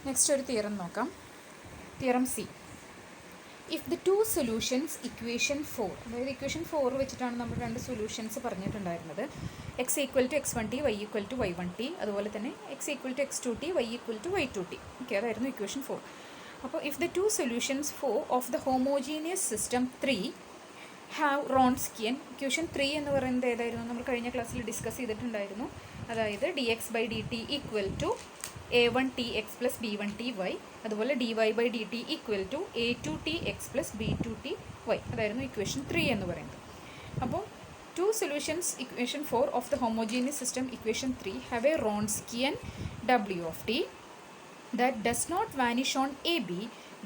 Next ഒരു theorem നോക്കാം. Theorem C. If the two solutions equation 4, അതായത് ഇക്വേഷൻ 4 വെച്ചിട്ടാണ് നമ്മൾ രണ്ട് സൊല്യൂഷൻസ് പറഞ്ഞിട്ടുണ്ടായിരുന്നത്. X equal to x1t, y equal to y1t, അതുപോലെ തന്നെ x equal to x2t, y equal to y2t. Okay, അതായിരുന്നു ഇക്വേഷൻ 4. അപ്പോൾ if the two solutions 4 of the homogeneous system 3 have Wronskian, equation 3 എന്ന് പറയുന്നത് ഏതായിരുന്നു? നമ്മൾ കഴിഞ്ഞ ക്ലാസ്സിൽ ഡിസ്കസ് ചെയ്തിട്ടുണ്ടായിരുന്നു. അതായത് dx/dt equal to a1tx plus b1ty, അതുപോലെ dy/dt equal to a2tx plus b2ty. അതായിരുന്നു ഇക്വേഷൻ 3 എന്ന് പറയുന്നത്. അപ്പോൾ two solutions equation 4 of the homogeneous system equation 3 have a Wronskian w of t that does not vanish on AB,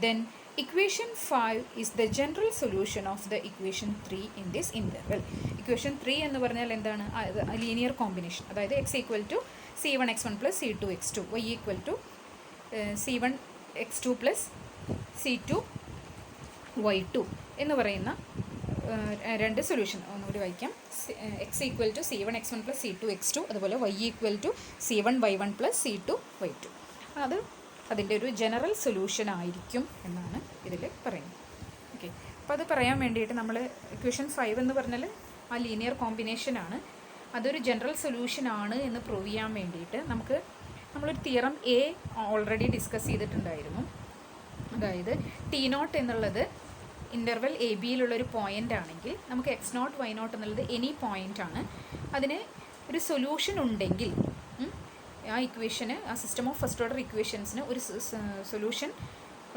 then equation 5 is the general solution of the equation 3 in this interval. Equation 3 എന്ന് പറഞ്ഞാൽ എന്താണ്? Linear combination. അതായത് x equal to c1x1 plus c2x2, y equal to c1x2 plus c2y2 എന്ന് പറയുന്ന രണ്ട് solution ഒന്നുകൂടി വായിക്കാം. x equal to c1x1 plus c2x2, അതുപോലെ y equal to c1y1 plus c2y2. അത് അതിൻ്റെ ഒരു ജനറൽ സൊല്യൂഷൻ ആയിരിക്കും എന്നാണ് ഇതിൽ പറയുന്നത്. ഓക്കെ, അപ്പോൾ അത് പറയാൻ വേണ്ടിയിട്ട് നമ്മൾ ഇക്വേഷൻ 5 എന്ന് പറഞ്ഞാൽ ആ ലീനിയർ കോമ്പിനേഷനാണ്, അതൊരു ജനറൽ സൊല്യൂഷനാണ് എന്ന് പ്രൂവ് ചെയ്യാൻ വേണ്ടിയിട്ട് നമ്മളൊരു തിയറം എ ഓൾറെഡി ഡിസ്കസ് ചെയ്തിട്ടുണ്ടായിരുന്നു. അതായത് t0 എന്നുള്ളത് ഇൻ്റർവെൽ എ ബിയിലുള്ളൊരു പോയിൻ്റ് ആണെങ്കിൽ നമുക്ക് x0 y0 എന്നുള്ളത് എനി പോയിൻ്റ് ആണ്. അതിന് ഒരു സൊല്യൂഷൻ ഉണ്ടെങ്കിൽ ആ ഇക്വേഷന്, ആ സിസ്റ്റം ഓഫ് ഫസ്റ്റ് ഓർഡർ ഇക്വേഷൻസിന് ഒരു സൊല്യൂഷൻ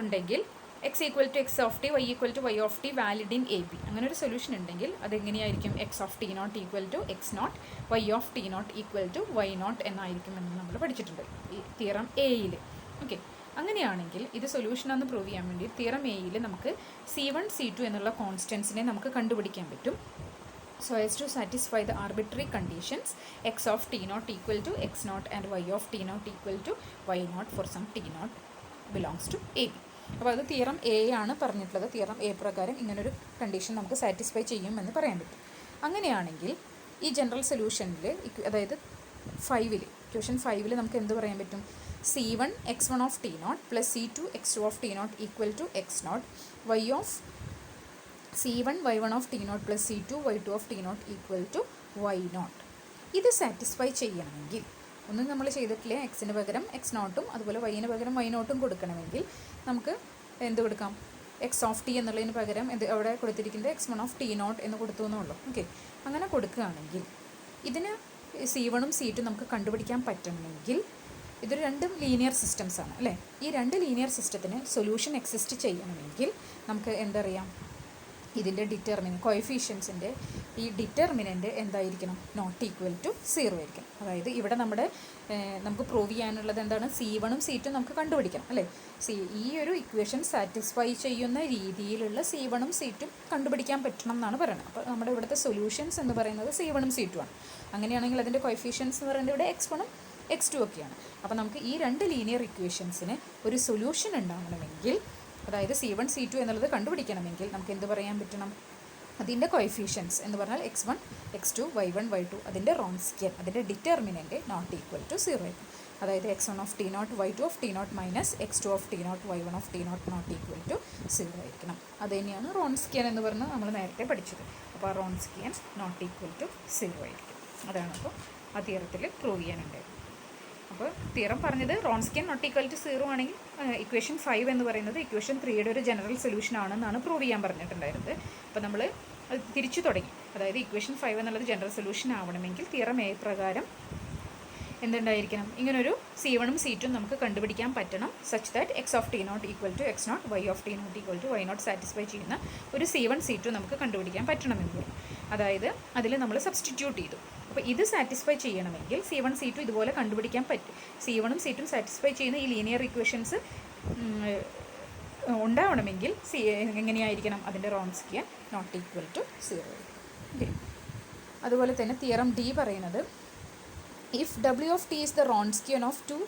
ഉണ്ടെങ്കിൽ x equal to x of t, y equal to y of t valid in a b, അങ്ങനെ ഒരു സൊല്യൂഷൻ ഉണ്ടെങ്കിൽ അതെങ്ങനെയായിരിക്കും? X of t naught equal to x naught, y of t naught equal to y naught എന്നായിരിക്കും എന്ന് നമ്മൾ പഠിച്ചിട്ടുണ്ട് ഈ theorem എയിൽ. ഓക്കെ, അങ്ങനെയാണെങ്കിൽ ഇത് സൊല്യൂഷനാണെന്ന് പ്രൂവ് ചെയ്യാൻ വേണ്ടി തിയറം എയിൽ നമുക്ക് C1 C2 എന്നുള്ള കോൺസ്റ്റൻസിനെ നമുക്ക് കണ്ടുപിടിക്കാൻ പറ്റും. So as to satisfy the arbitrary conditions, x of t0 equal to x0 and y of t0 equal to y0 for some t0 belongs to AB. അപ്പോൾ അത് തിയറം എ ആണ് പറഞ്ഞിട്ടുള്ളത്. തിയറം എ പ്രകാരം ഇങ്ങനൊരു കണ്ടീഷൻ നമുക്ക് satisfy ചെയ്യുമെന്ന് പറയാൻ പറ്റും. അങ്ങനെയാണെങ്കിൽ ഈ ജനറൽ സൊല്യൂഷനിൽ, അതായത് 5ൽ, ഇക്വേഷൻ 5ൽ നമുക്ക് എന്ത് പറയാൻ പറ്റും? c1 x1 of t0 plus c2 x2 of t0 equal to x0, y of c1 y1 of t0 plus c2 y2 of t0 equal to y0. ഇത് സാറ്റിസ്ഫൈ ചെയ്യണമെങ്കിൽ, ഒന്നും നമ്മൾ ചെയ്തിട്ടില്ല, എക്സിന് പകരം x0ഉം അതുപോലെ വൈന് പകരം y0ഉം കൊടുക്കണമെങ്കിൽ നമുക്ക് എന്ത് കൊടുക്കാം? എക്സ് ഓഫ് ടി എന്നുള്ളതിന് പകരം അവിടെ കൊടുത്തിരിക്കുന്നത് x1 of t0 എന്ന് കൊടുത്തു എന്നുള്ളൂ. ഓക്കെ, അങ്ങനെ കൊടുക്കുകയാണെങ്കിൽ ഇതിന് c1ഉം c2 നമുക്ക് കണ്ടുപിടിക്കാൻ പറ്റണമെങ്കിൽ, ഇതൊരു രണ്ടും ലീനിയർ സിസ്റ്റംസ് ആണ് അല്ലേ? ഈ രണ്ട് ലീനിയർ സിസ്റ്റത്തിന് സൊല്യൂഷൻ എക്സിസ്റ്റ് ചെയ്യണമെങ്കിൽ നമുക്ക് എന്തറിയാം? ഇതിൻ്റെ കോഎഫിഷ്യൻസിൻ്റെ ഈ ഡിറ്റർമിനൻ്റ് എന്തായിരിക്കണം? നോട്ട് ഈക്വൽ ടു 0 ആയിരിക്കണം. അതായത് ഇവിടെ നമുക്ക് പ്രൂവ് ചെയ്യാനുള്ളത് എന്താണ്? c1ഉം c2ഉം നമുക്ക് കണ്ടുപിടിക്കണം അല്ലേ? ഈ ഒരു ഇക്വേഷൻ സാറ്റിസ്ഫൈ ചെയ്യുന്ന രീതിയിലുള്ള c1ഉം c2ഉം കണ്ടുപിടിക്കാൻ പറ്റണം എന്നാണ് പറയുന്നത്. അപ്പോൾ നമ്മുടെ ഇവിടുത്തെ സൊല്യൂഷൻസ് എന്ന് പറയുന്നത് c1ഉം c2 ആണ്. അങ്ങനെയാണെങ്കിൽ അതിൻ്റെ കോഎഫിഷ്യൻസ് എന്ന് പറയുന്നത് ഇവിടെ x1ഉം x2 ഒക്കെയാണ്. അപ്പോൾ നമുക്ക് ഈ രണ്ട് ലീനിയർ ഇക്വേഷൻസിന് ഒരു സൊല്യൂഷൻ ഉണ്ടാകണമെങ്കിൽ, അതായത് c1 c2 എന്നുള്ളത് കണ്ടുപിടിക്കണമെങ്കിൽ നമുക്ക് എന്ത് പറയാൻ പറ്റണം? അതിൻ്റെ കോഎഫിഷ്യൻസ് എന്ന് പറഞ്ഞാൽ x1 x2 y1 y2, അതിൻ്റെ റോൺസ്കിയൻ, അതിൻ്റെ ഡിറ്റർമിനൻ്റ് നോട്ട് ഈക്വൽ ടു 0 ആയിരിക്കും. അതായത് x1 of t0 y2 of t0 minus x2 of t0 y1 of t0 not equal to 0 ആയിരിക്കണം. അത് തന്നെയാണ് റോൺസ്കിയൻ എന്ന് പറഞ്ഞ് നമ്മൾ നേരത്തെ പഠിച്ചത്. അപ്പോൾ ആ റോൺസ്കിയൻ നോട്ട് ഈക്വൽ ടു 0 ആയിരിക്കും. അതാണ് അപ്പോൾ ആ തിയറത്തിൽ പ്രൂവ് ചെയ്യാനുണ്ടായത്. അപ്പോൾ തിയറം പറഞ്ഞത് റോൺസ്കിയൻ നോട്ട് ഈക്വൽ ടു 0 ആണെങ്കിൽ ഇക്വേഷൻ 5 എന്ന് പറയുന്നത് ഇക്വേഷൻ 3യുടെ ഒരു ജനറൽ സൊല്യൂഷൻ ആണെന്നാണ് പ്രൂവ് ചെയ്യാൻ പറഞ്ഞിട്ടുണ്ടായിരുന്നത്. അപ്പോൾ നമ്മൾ അത് തിരിച്ചു തുടങ്ങി. അതായത് ഇക്വേഷൻ 5 എന്നുള്ളത് ജനറൽ സൊല്യൂഷൻ ആവണമെങ്കിൽ തിയറം എ പ്രകാരം എന്തുണ്ടായിരിക്കണം? ഇങ്ങനൊരു c1ഉം c2ഉം നമുക്ക് കണ്ടുപിടിക്കാൻ പറ്റണം. Such that x of t0 equal to x0, y of t0 equal to y0 satisfy ചെയ്യുന്ന ഒരു c1 c2 നമുക്ക് കണ്ടുപിടിക്കാൻ പറ്റണമെങ്കിൽ, അതായത് അതിൽ നമ്മൾ സബ്സ്റ്റിറ്റ്യൂട്ട് ചെയ്തു. അപ്പോൾ ഇത് സാറ്റിസ്ഫൈ ചെയ്യണമെങ്കിൽ c1 c2 ഇതുപോലെ കണ്ടുപിടിക്കാൻ പറ്റും. c1ഉം c2ഉം സാറ്റിസ്ഫൈ ചെയ്യുന്ന ഈ ലീനിയർ ഇക്വേഷൻസ് ഉണ്ടാവണമെങ്കിൽ എങ്ങനെയായിരിക്കണം? അതിൻ്റെ റോൺസ്കിയൻ നോട്ട് ഈക്വൽ ടു 0 ആയിരിക്കും. അതുപോലെ തന്നെ തിയറം ഡി പറയുന്നത്, if w of t is the Wronskian of two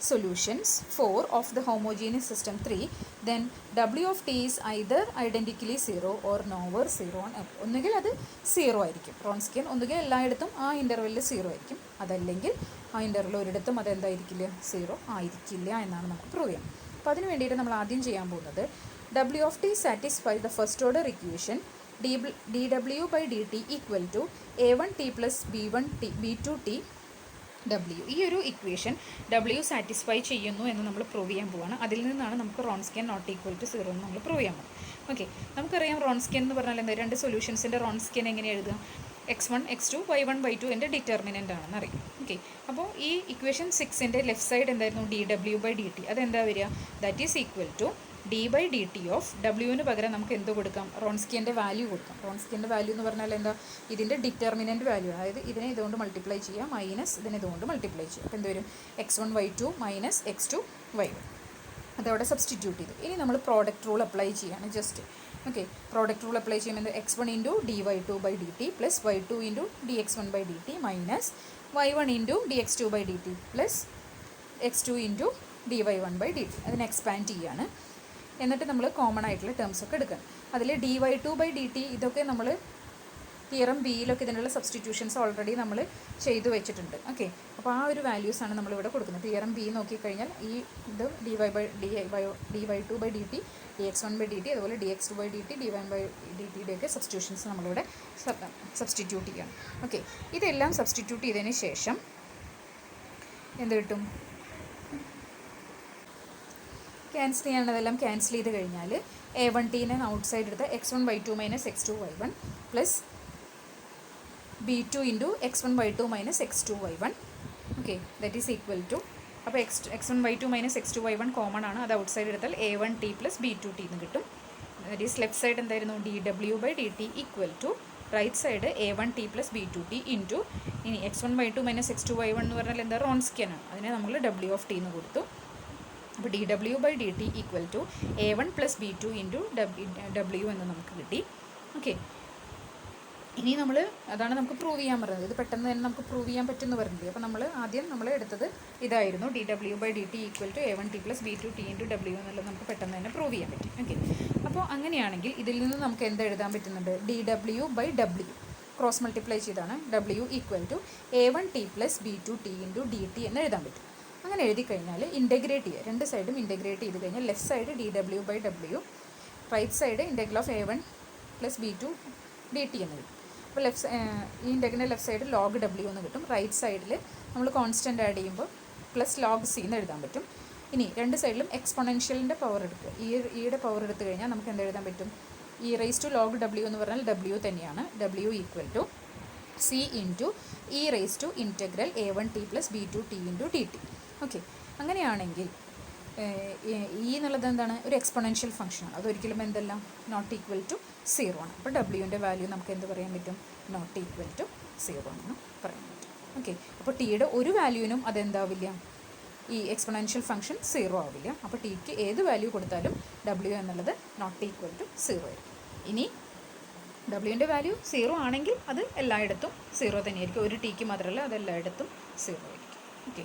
solutions 4 of the homogeneous system 3, then w of t is either identically 0 or nowhere 0 on F. ഒന്നുകിൽ അത് 0 ആയിരിക്കും, Wronskian ഒന്നുകിൽ എല്ലായിടത്തും ആ ഇൻ്റർവെല്ലിൽ 0 ആയിരിക്കും, അതല്ലെങ്കിൽ ആ ഇൻ്റർവെൽ ഒരിടത്തും അതെന്തായിരിക്കില്ല, 0 ആയിരിക്കില്ല എന്നാണ് നമുക്ക് പ്രൂവ് ചെയ്യാം. അപ്പോൾ അതിന് വേണ്ടിയിട്ട് നമ്മൾ ആദ്യം ചെയ്യാൻ പോകുന്നത് W of T satisfy the first order equation D W by D T equal to A1T plus B2T W. ഈ ഒരു ഇക്വേഷൻ W സാറ്റിസ്ഫൈ ചെയ്യുന്നു എന്ന് നമ്മൾ പ്രൂവ് ചെയ്യാൻ പോവാണ്. അതിൽ നിന്നാണ് നമുക്ക് റോൺസ്കിയൻ നോട്ട് ഈക്വൽ ടു 0 എന്ന് നമ്മൾ പ്രൂവ് ചെയ്യാൻ പോകും. ഓക്കെ, നമുക്കറിയാം റോൺസ്കിയൻ എന്ന് പറഞ്ഞാൽ എന്താ, രണ്ട് സൊല്യൂഷൻസിൻ്റെ റോൺസ്കിയൻ എങ്ങനെ എഴുതുക, x1 x2 y1 y2 എൻ്റെ ഡിറ്റർമിനൻ്റ് ആണെന്ന് അറിയാം. ഓക്കെ, അപ്പോൾ ഈ ഇക്വേഷൻ 6ൻ്റെ ലെഫ്റ്റ് സൈഡ് എന്തായിരുന്നു, dW/dt. അതെന്താ വരിക, that is equal to d/dt of ഡബ്ല്യുവിന് പകരം നമുക്ക് എന്ത് കൊടുക്കാം, റോൺസ്കിയൻ്റെ വാല്യൂ കൊടുക്കാം. റോൺസ്കിയൻ്റെ വാല്യൂ എന്ന് പറഞ്ഞാൽ എന്താ, ഇതിൻ്റെ ഡിറ്റർമിനൻ്റ് വാല്യൂ, അതായത് ഇതിനെ ഇതുകൊണ്ട് മൾട്ടിപ്ലൈ ചെയ്യുക മൈനസ് ഇതിനെ ഇതുകൊണ്ട് മൾട്ടിപ്ലൈ ചെയ്യുക. അപ്പോൾ എന്ത് വരും, x1 y2 minus x2 y1. അതവിടെ സബ്സ്റ്റിറ്റ്യൂട്ട് ചെയ്തു. ഇനി നമ്മൾ പ്രോഡക്റ്റ് റൂൾ അപ്ലൈ ചെയ്യാണ് just. Okay, product rule apply ചെയ്യുമ്പോൾ x1 into dy2/dt plus y2 into dx1/dt minus y1 into dx2/dt plus x2 into dy1/dt. അതിനെ എക്സ്പാൻഡ് ചെയ്യാണ്. എന്നിട്ട് നമ്മൾ കോമൺ ആയിട്ടുള്ള ടേംസ് ഒക്കെ എടുക്കണം. അതിൽ dy2/dt ഇതൊക്കെ നമ്മൾ തിയറം ബിയിലൊക്കെ ഇതിനുള്ള സബ്സ്റ്റിറ്റ്യൂഷൻസ് ഓൾറെഡി നമ്മൾ ചെയ്തു വെച്ചിട്ടുണ്ട്. ഓക്കെ, അപ്പോൾ ആ ഒരു വാല്യൂസാണ് നമ്മളിവിടെ കൊടുക്കുന്നത്. തിയറം ബി നോക്കിക്കഴിഞ്ഞാൽ ഈ ഇത് dy2/dt dx1/dt അതുപോലെ dx2/dt dy1/dt ഒക്കെ സബ്സ്റ്റിറ്റ്യൂഷൻസ് നമ്മളിവിടെ സബ്സ്റ്റിറ്റ്യൂട്ട് ചെയ്യണം. ഓക്കെ, ഇതെല്ലാം സബ്സ്റ്റിറ്റ്യൂട്ട് ചെയ്തതിന് ശേഷം എന്ത് കിട്ടും, ക്യാൻസൽ ചെയ്യാനുള്ളതെല്ലാം ക്യാൻസൽ ചെയ്ത് കഴിഞ്ഞാൽ A1Tനെ ഔട്ട് സൈഡ് എടുത്ത് x1 y2 minus x2 y1 plus B2 into x1 y2 minus x2 y1. Okay, that is equal to, അപ്പോൾ x1 y2 minus x2 y1 common ആണ്, അത് ഔട്ട് സൈഡ് എടുത്താൽ A1T പ്ലസ് B2T എന്ന് കിട്ടും. That is left side എന്തായിരുന്നു, dW/dt equal to right side A1T plus B2T into ഇനി x1 y2 minus x2 y1 എന്ന് പറഞ്ഞാൽ എന്താ, റോൺസ്കിയൻ ആണ്, അതിനെ നമ്മൾ W ഓഫ് T എന്ന് കൊടുത്തു. അപ്പോൾ dW/dt equal to A1 plus B2 into W എന്ന് നമുക്ക് കിട്ടി. ഓക്കെ, ഇനി നമ്മൾ അതാണ് നമുക്ക് പ്രൂവ് ചെയ്യാൻ പറയുന്നത്. ഇത് പെട്ടെന്ന് തന്നെ നമുക്ക് പ്രൂവ് ചെയ്യാൻ പറ്റുമെന്ന് പറഞ്ഞില്ലേ. അപ്പോൾ നമ്മൾ എടുത്തത് ഇതായിരുന്നു, dW/dt equal to A1T plus B2T into W എന്നുള്ളത് നമുക്ക് പെട്ടെന്ന് തന്നെ പ്രൂവ് ചെയ്യാൻ പറ്റും. ഓക്കെ, അപ്പോൾ അങ്ങനെയാണെങ്കിൽ ഇതിൽ നിന്ന് നമുക്ക് എന്ത് എഴുതാൻ പറ്റുന്നുണ്ട്, dW/W ക്രോസ് മൾട്ടിപ്ലൈ ചെയ്താണ് W equal to A1T plus B2T into DT എന്ന് എഴുതാൻ പറ്റും. അങ്ങനെ എഴുതി കഴിഞ്ഞാൽ ഇൻ്റഗ്രേറ്റ് ചെയ്യുക, രണ്ട് സൈഡും ഇൻ്റഗ്രേറ്റ് ചെയ്ത് കഴിഞ്ഞാൽ left side dW/W right side integral of A1 plus B2dt എന്ന് കിട്ടും. അപ്പോൾ ഈ ഇൻ്റഗ്രലിൻ്റെ ലെഫ്റ്റ് സൈഡ് log W എന്ന് കിട്ടും. റൈറ്റ് സൈഡിൽ നമ്മൾ കോൺസ്റ്റൻ്റ് ആഡ് ചെയ്യുമ്പോൾ പ്ലസ് log C എന്ന് എഴുതാൻ പറ്റും. ഇനി രണ്ട് സൈഡിലും എക്സ്പൊണൻഷ്യലിൻ്റെ പവർ എടുക്കുക. ഈയുടെ പവർ എടുത്തു കഴിഞ്ഞാൽ നമുക്ക് എന്ത് എഴുതാൻ പറ്റും, e rise to log W എന്ന് പറഞ്ഞാൽ W തന്നെയാണ്. W equal to C into e rise to integral A1T plus B2T into DT. Okay, അങ്ങനെയാണെങ്കിൽ ഈ എന്നുള്ളത് എന്താണ്, ഒരു എക്സ്പൊണൻഷ്യൽ ഫംഗ്ഷനാണ്. അതൊരിക്കലും എന്തല്ല, നോട്ട് ഈക്വൽ ടു 0 ആണ്. അപ്പോൾ ഡബ്ല്യുവിൻ്റെ വാല്യൂ നമുക്ക് എന്ത് പറയാൻ പറ്റും, നോട്ട് ഈക്വൽ ടു 0 ആണെന്ന് പറയാൻ പറ്റും. ഓക്കെ, അപ്പോൾ ടിയുടെ ഒരു വാല്യൂവിനും അതെന്താവില്ല, ഈ എക്സ്പൊണൻഷ്യൽ ഫംഗ്ഷൻ 0 ആവില്ല. അപ്പോൾ ടിക്ക് ഏത് വാല്യൂ കൊടുത്താലും W എന്നുള്ളത് നോട്ട് ഈക്വൽ ടു 0 ആയിരിക്കും. ഇനി ഡബ്ല്യുവിൻ്റെ വാല്യൂ 0 ആണെങ്കിൽ അത് എല്ലായിടത്തും 0 തന്നെയായിരിക്കും. ഒരു ടിക്ക് മാത്രമല്ല, അത് എല്ലായിടത്തും 0 ആയിരിക്കും. ഓക്കെ.